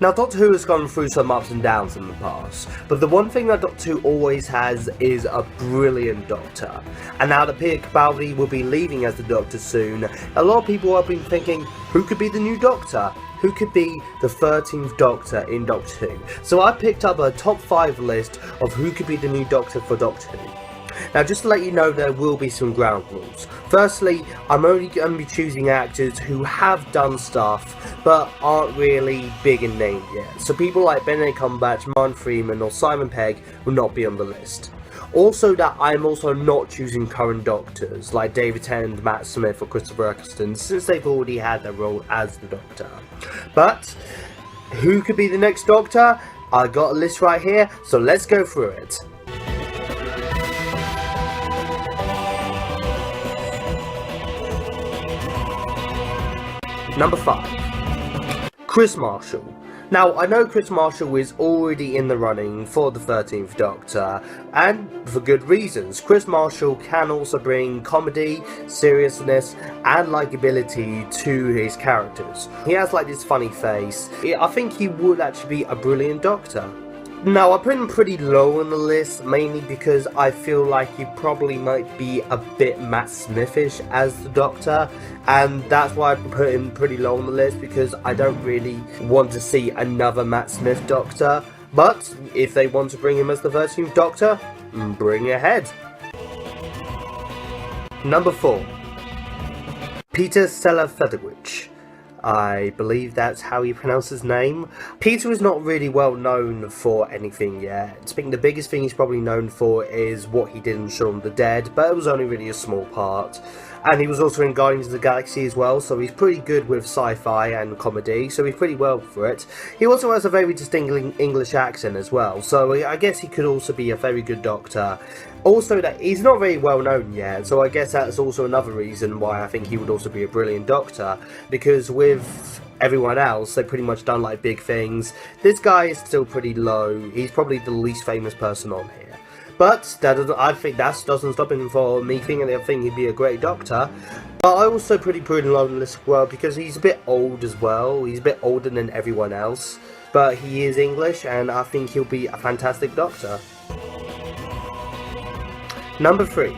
Now, Doctor Who has gone through some ups and downs in the past, but the one thing that Doctor Who always has is a brilliant Doctor. And now that Peter Capaldi will be leaving as the Doctor soon, a lot of people have been thinking, who could be the new Doctor? Who could be the 13th Doctor in Doctor Who? So I picked up a top 5 list of who could be the new Doctor for Doctor Who. Now, just to let you know, there will be some ground rules. Firstly, I'm only going to be choosing actors who have done stuff but aren't really big in name yet. So people like Benedict Cumberbatch, Martin Freeman or Simon Pegg will not be on the list. Also, that I'm also not choosing current Doctors like David Tennant, Matt Smith or Christopher Eccleston, since they've already had their role as the Doctor. But who could be the next Doctor? I got a list right here, so let's go through it. Number 5. Chris Marshall. Now, I know Chris Marshall is already in the running for the 13th Doctor, and for good reasons. Chris Marshall can also bring comedy, seriousness, and likability to his characters. He has like this funny face. I think he would actually be a brilliant Doctor. Now, I put him pretty low on the list, mainly because I feel like he probably might be a bit Matt Smithish as the Doctor, and that's why I put him pretty low on the list, because I don't really want to see another Matt Smith Doctor. But if they want to bring him as the 13th Doctor, bring it ahead. Number 4. Peter Selafiewicz. I believe that's how you pronounce his name. Peter is not really well known for anything yet. I think the biggest thing he's probably known for is what he did in Shaun of the Dead, but it was only really a small part. And he was also in Guardians of the Galaxy as well, so he's pretty good with sci-fi and comedy, so he's pretty well for it. He also has a very distinct English accent as well, so I guess he could also be a very good Doctor. Also, that he's not very well known yet, so I guess that's also another reason why I think he would also be a brilliant Doctor, because with everyone else, they've pretty much done like big things. This guy is still pretty low. He's probably the least famous person on here. But I think that doesn't stop him from me thinking I think he'd be a great Doctor. But I also pretty low on this as well, because he's a bit old as well. He's a bit older than everyone else. But he is English, and I think he'll be a fantastic Doctor. Number 3.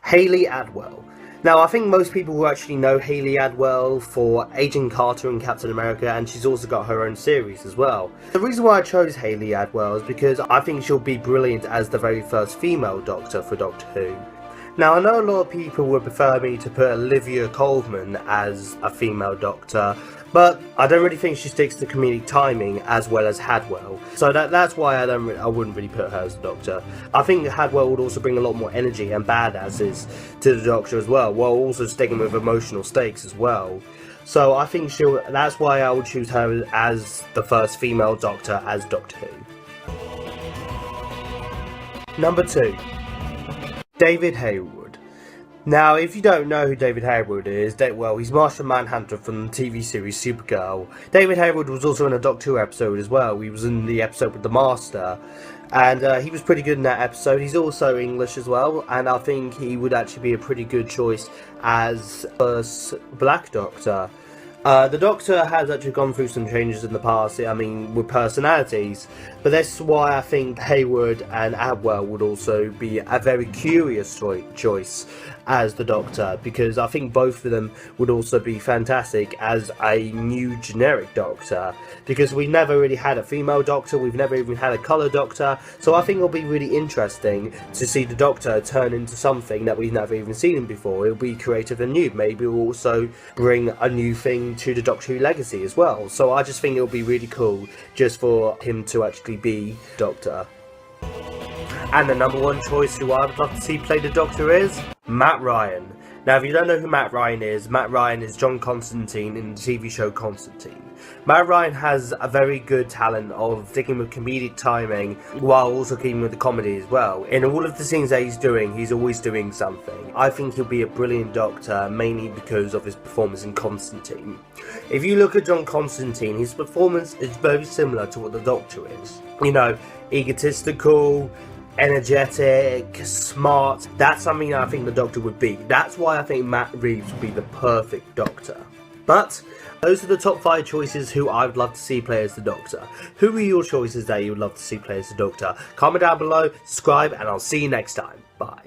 Hayley Atwell. Now, I think most people who actually know Hayley Atwell for Agent Carter and Captain America, and she's also got her own series as well. The reason why I chose Hayley Atwell is because I think she'll be brilliant as the very first female Doctor for Doctor Who. Now, I know a lot of people would prefer me to put Olivia Colman as a female Doctor, but I don't really think she sticks to comedic timing as well as Hadwell. So that's why I wouldn't really put her as the Doctor. I think Hadwell would also bring a lot more energy and badasses to the Doctor as well, while also sticking with emotional stakes as well. So I think that's why I would choose her as the first female Doctor as Doctor Who. Number 2. David Harewood. Now, if you don't know who David Harewood is, well, he's Martian Manhunter from the TV series Supergirl. David Harewood was also in a Doctor Who episode as well. He was in the episode with the Master, and he was pretty good in that episode. He's also English as well, and I think he would actually be a pretty good choice as first Black Doctor. The Doctor has actually gone through some changes in the past, with personalities, but that's why I think Harewood and Atwell would also be a very curious choice as the Doctor, because I think both of them would also be fantastic as a new generic Doctor, because we've never really had a female Doctor, we've never even had a colour Doctor, so I think it'll be really interesting to see the Doctor turn into something that we've never even seen him before. It'll be creative and new. Maybe it'll also bring a new thing to the Doctor Who legacy as well, so I just think it'll be really cool just for him to actually be Doctor. And the number 1 choice who I would love to see play the Doctor is Matt Ryan. Now, if you don't know who Matt Ryan is John Constantine in the TV show Constantine. Matt Ryan has a very good talent of sticking with comedic timing while also keeping with the comedy as well. In all of the scenes that he's doing, he's always doing something. I think he'll be a brilliant Doctor, mainly because of his performance in Constantine. If you look at John Constantine, his performance is very similar to what the Doctor is. Egotistical, energetic, smart. That's something that I think the Doctor would be. That's why I think Matt Reeves would be the perfect Doctor. But Those are the top 5 choices who I would love to see play as the Doctor. Who are your choices that you would love to see play as the Doctor? Comment down below, subscribe, and I'll see you next time. Bye.